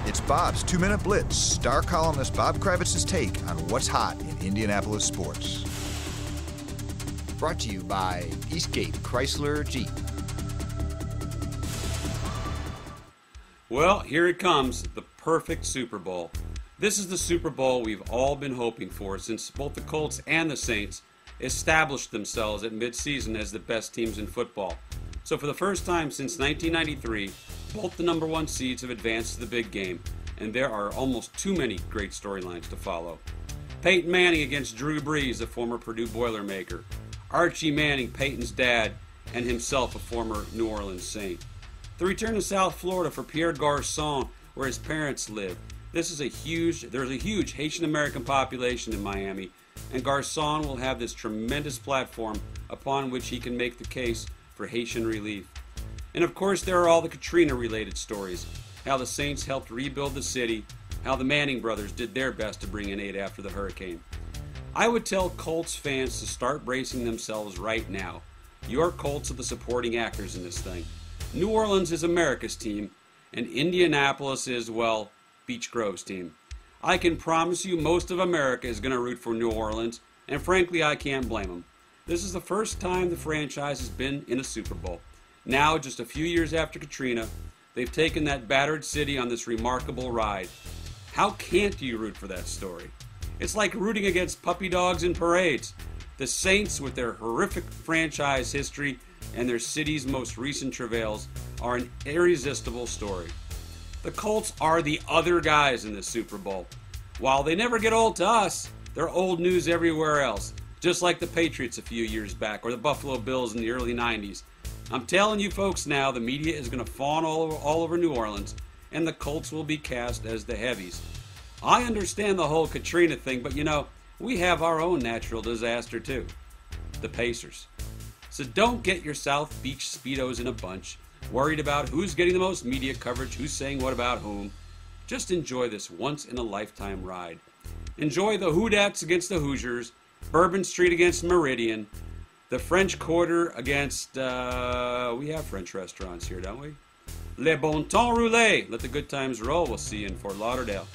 It's Bob's 2-Minute Blitz, star columnist Bob Kravitz's take on what's hot in Indianapolis sports. Brought to you by Eastgate Chrysler Jeep. Well, here it comes, the perfect Super Bowl. This is the Super Bowl we've all been hoping for since both the Colts and the Saints established themselves at midseason as the best teams in football. So for the first time since 1993, both the number one seeds have advanced to the big game, and there are almost too many great storylines to follow. Peyton Manning against Drew Brees, the former Purdue Boilermaker. Archie Manning, Peyton's dad, and himself a former New Orleans Saint. The return to South Florida for Pierre Garçon, where his parents live. There's a huge Haitian American population in Miami, and Garçon will have this tremendous platform upon which he can make the case for Haitian relief. And of course, there are all the Katrina-related stories. How the Saints helped rebuild the city, how the Manning brothers did their best to bring in aid after the hurricane. I would tell Colts fans to start bracing themselves right now. Your Colts are the supporting actors in this thing. New Orleans is America's team, and Indianapolis is, well, Beach Grove's team. I can promise you most of America is going to root for New Orleans, and frankly, I can't blame them. This is the first time the franchise has been in a Super Bowl. Now, just a few years after Katrina, they've taken that battered city on this remarkable ride. How can't you root for that story? It's like rooting against puppy dogs in parades. The Saints, with their horrific franchise history and their city's most recent travails, are an irresistible story. The Colts are the other guys in this Super Bowl. While they never get old to us, they're old news everywhere else, just like the Patriots a few years back or the Buffalo Bills in the early 90s. I'm telling you folks now, the media is going to fawn all over New Orleans, and the Colts will be cast as the heavies. I understand the whole Katrina thing, but we have our own natural disaster too, the Pacers. So don't get your South Beach Speedos in a bunch, worried about who's getting the most media coverage, who's saying what about whom. Just enjoy this once-in-a-lifetime ride. Enjoy the Houdats against the Hoosiers, Bourbon Street against Meridian, the French Quarter against, we have French restaurants here, don't we? Le Bon Temps Roulé. Let the good times roll. We'll see you in Fort Lauderdale.